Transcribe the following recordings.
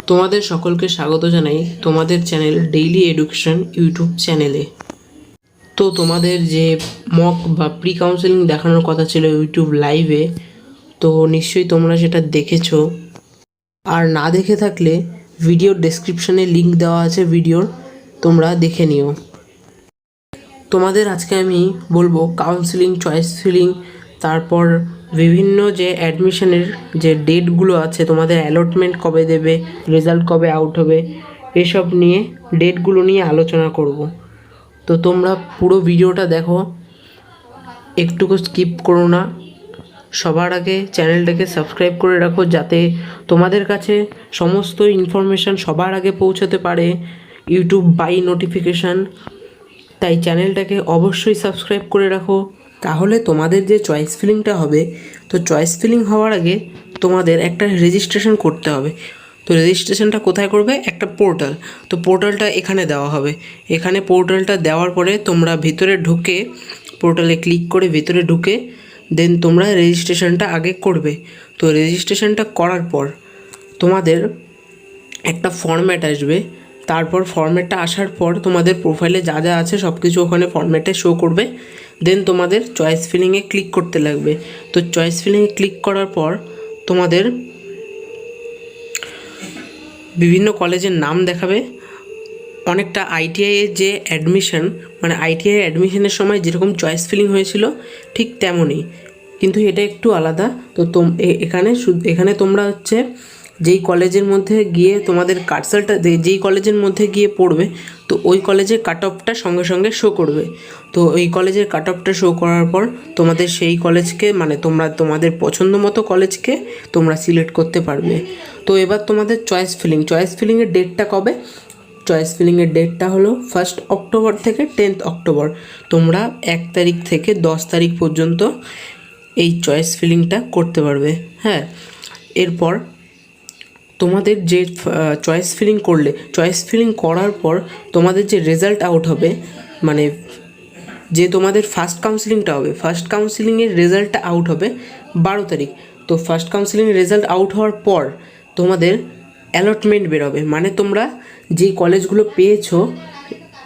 তোমাদের সকলকে স্বাগত জানাই তোমাদের চ্যানেল ডেইলি এডুকেশন ইউটিউব চ্যানেলে। তো তোমাদের যে মক বা প্রি কাউন্সেলিং দেখানোর কথা ছিল ইউটিউব লাইভে, তো নিশ্চয়ই তোমরা সেটা দেখেছো। আর না দেখে থাকলে ভিডিওর ডেসক্রিপশানে লিঙ্ক দেওয়া আছে ভিডিওর, তোমরা দেখে নিও। তোমাদের আজকে আমি বলবো কাউন্সেলিং, চয়েস ফিলিং, তারপর বিভিন্ন যে অ্যাডমিশনের যে ডেটগুলো আছে, তোমাদের অ্যালটমেন্ট কবে দেবে, রেজাল্ট কবে আউট হবে, এসব নিয়ে ডেটগুলো নিয়ে আলোচনা করব। তো তোমরা পুরো ভিডিওটা দেখো, একটুকু স্কিপ করো না। সবার আগে চ্যানেলটাকে সাবস্ক্রাইব করে রাখো যাতে তোমাদের কাছে সমস্ত ইনফরমেশান সবার আগে পৌঁছাতে পারে ইউটিউব বাই নোটিফিকেশান। তাই চ্যানেলটাকে অবশ্যই সাবস্ক্রাইব করে রাখো, তাহলে তোমাদের যে চয়েস ফিলিংটা হবে, তো চয়েস ফিলিং হওয়ার আগে তোমাদের একটা রেজিস্ট্রেশন করতে হবে। তো রেজিস্ট্রেশনটা কোথায় করবে? একটা পোর্টাল। তো পোর্টালটা এখানে দেওয়া হবে। এখানে পোর্টালটা দেওয়ার পরে তোমরা ভিতরে ঢুকে, পোর্টালে ক্লিক করে ভিতরে ঢুকে দেন তোমরা রেজিস্ট্রেশনটা আগে করবে। তো রেজিস্ট্রেশনটা করার পর তোমাদের একটা ফরম্যাট আসবে। তারপর ফরম্যাটটা আসার পর তোমাদের প্রোফাইলে যা যা আছে সব কিছু ওখানে ফরম্যাটে শো করবে। দেন তোমাদের চয়েস ফিলিংয়ে ক্লিক করতে লাগবে। তো চয়েস ফিলিংয়ে ক্লিক করার পর তোমাদের বিভিন্ন কলেজের নাম দেখাবে। অনেকটা আইটিআইয়ের যে অ্যাডমিশন, মানে আইটিআই অ্যাডমিশনের সময় যেরকম চয়েস ফিলিং হয়েছিল ঠিক তেমনই, কিন্তু এটা একটু আলাদা। তো এখানে তোমরা হচ্ছে যেই কলেজের মধ্যে গিয়ে তোমাদের কাটসালটা, যেই কলেজের মধ্যে গিয়ে পড়বে, তো ওই কলেজের কাট অফটা সঙ্গে সঙ্গে শো করবে। তো ওই কলেজের কাট অফটা শো করার পর তোমাদের সেই কলেজকে, মানে তোমরা তোমাদের পছন্দ মতো কলেজকে তোমরা সিলেক্ট করতে পারবে। তো এবার তোমাদের চয়েস ফিলিংয়ের ডেটটা কবে? চয়েস ফিলিংয়ের ডেটটা হলো 1 অক্টোবর থেকে 10 অক্টোবর। তোমরা 1 তারিখ থেকে 10 তারিখ পর্যন্ত এই চয়েস ফিলিংটা করতে পারবে। হ্যাঁ, এরপর তোমাদের যে চয়েস ফিলিং করলে, চয়েস ফিলিং করার পর তোমাদের যে রেজাল্ট আউট হবে, মানে যে তোমাদের ফার্স্ট কাউন্সিলিংটা হবে, ফার্স্ট কাউন্সিলিংয়ের রেজাল্টটা আউট হবে 12 তারিখ। তো ফার্স্ট কাউন্সিলিংয়ের রেজাল্ট আউট হওয়ার পর তোমাদের অ্যালটমেন্ট বেরোবে, মানে তোমরা যেই কলেজগুলো পেয়েছো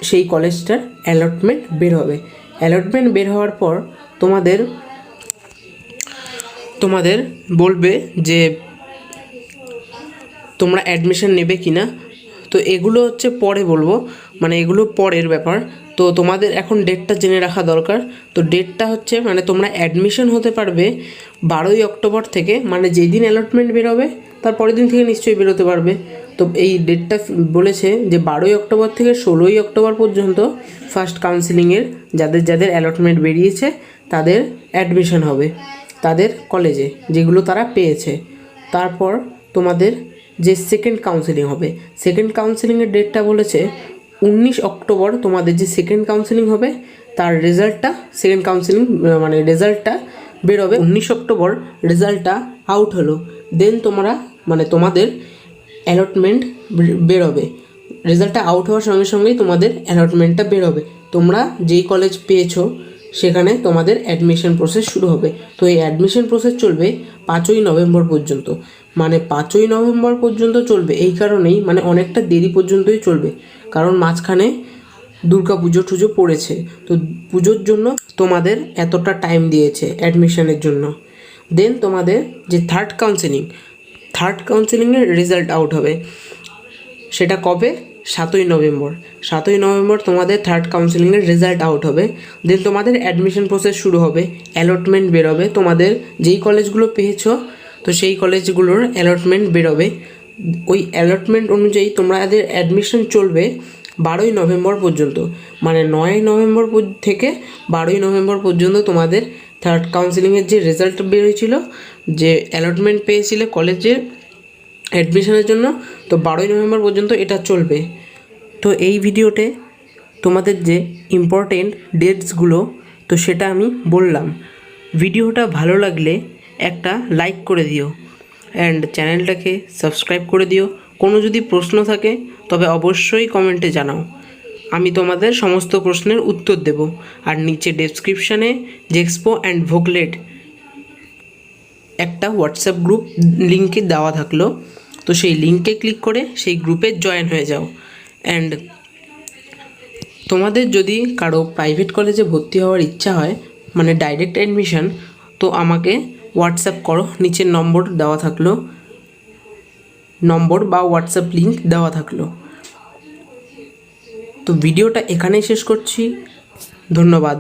সেই কলেজটার অ্যালটমেন্ট বের হবে। অ্যালটমেন্ট বের হওয়ার পর তোমাদের বলবে যে তোমরা অ্যাডমিশন নেবে কি না। তো এগুলো হচ্ছে পরে বলবো, মানে এগুলো পরের ব্যাপার। তো তোমাদের এখন ডেটটা জেনে রাখা দরকার। তো ডেটটা হচ্ছে, মানে তোমরা অ্যাডমিশন হতে পারবে 12ই অক্টোবর থেকে, মানে যেই দিন অ্যালটমেন্ট বেরোবে তার পরের দিন থেকে নিশ্চয়ই বেরোতে পারবে। তো এই ডেটটা বলেছে যে 12ই অক্টোবর থেকে 16ই অক্টোবর পর্যন্ত ফার্স্ট কাউন্সিলিংয়ের যাদের অ্যালটমেন্ট বেরিয়েছে তাদের অ্যাডমিশন হবে তাদের কলেজে, যেগুলো তারা পেয়েছে। তারপর তোমাদের যে সেকেন্ড কাউন্সিলিং হবে, সেকেন্ড কাউন্সিলিংয়ের ডেটটা বলেছে 19 অক্টোবর। তোমাদের যে সেকেন্ড কাউন্সিলিং হবে তার রেজাল্টটা, সেকেন্ড কাউন্সিলিং মানে রেজাল্টটা বেরোবে 19 অক্টোবর। রেজাল্টটা আউট হলো, দেন তোমরা, মানে তোমাদের অ্যালটমেন্ট বেরোবে। রেজাল্টটা আউট হওয়ার সঙ্গে সঙ্গেই তোমাদের অ্যালটমেন্টটা বেরোবে। তোমরা যেই কলেজ পেয়েছো সেখানে তোমাদের অ্যাডমিশন প্রসেস শুরু হবে। তো এই অ্যাডমিশন প্রসেস চলবে 5ই নভেম্বর পর্যন্ত। মানে 5ই নভেম্বর পর্যন্ত চলবে এই কারণেই, মানে অনেকটা দেরি পর্যন্তই চলবে, কারণ মাঝখানে দুর্গা পুজো পড়েছে। তো পুজোর জন্য তোমাদের এতটা টাইম দিয়েছে অ্যাডমিশনের জন্য। দেন তোমাদের যে থার্ড কাউন্সিলিংয়ের রেজাল্ট আউট হবে, সেটা কবে? 7ই নভেম্বর। 7ই নভেম্বর তোমাদের থার্ড কাউন্সিলিংয়ের রেজাল্ট আউট হবে। দেন তোমাদের অ্যাডমিশন প্রসেস শুরু হবে, অ্যালটমেন্ট বেরোবে। তোমাদের যেই কলেজগুলো পেয়েছো তো সেই কলেজগুলোর অ্যালটমেন্ট বেরোবে। ওই অ্যালটমেন্ট অনুযায়ী তোমাদের অ্যাডমিশন চলবে 12ই নভেম্বর পর্যন্ত। মানে 9ই নভেম্বর থেকে 12ই নভেম্বর পর্যন্ত তোমাদের থার্ড কাউন্সিলিংয়ের যে রেজাল্ট বেরোয়েছিল, যে অ্যালটমেন্ট পেয়েছিলে কলেজে অ্যাডমিশনের জন্য, তো 12ই নভেম্বর পর্যন্ত এটা চলবে। তো এই ভিডিওতে তোমাদের যে ইম্পর্টেন্ট ডেটসগুলো, তো সেটা আমি বললাম। ভিডিওটা ভালো লাগলে একটা লাইক করে দিও অ্যান্ড চ্যানেলটাকে সাবস্ক্রাইব করে দিও। কোনো যদি প্রশ্ন থাকে তবে অবশ্যই কমেন্টে জানাও, আমি তোমাদের সমস্ত প্রশ্নের উত্তর দেব। আর নিচে ডেসক্রিপশানে জেক্সপো অ্যান্ড ভোকলেট একটা হোয়াটসঅ্যাপ গ্রুপ লিঙ্কে দেওয়া থাকলো, তো সেই লিঙ্কে ক্লিক করে সেই গ্রুপে জয়েন হয়ে যাও। অ্যান্ড তোমাদের যদি কারো প্রাইভেট কলেজে ভর্তি হওয়ার ইচ্ছা হয়, মানে ডাইরেক্ট অ্যাডমিশন, তো আমাকে হোয়াটসঅ্যাপ করো, নিচের নম্বর দেওয়া থাকলো, নম্বর বা হোয়াটসঅ্যাপ লিঙ্ক দেওয়া থাকলো। তো ভিডিওটা এখানেই শেষ করছি, ধন্যবাদ।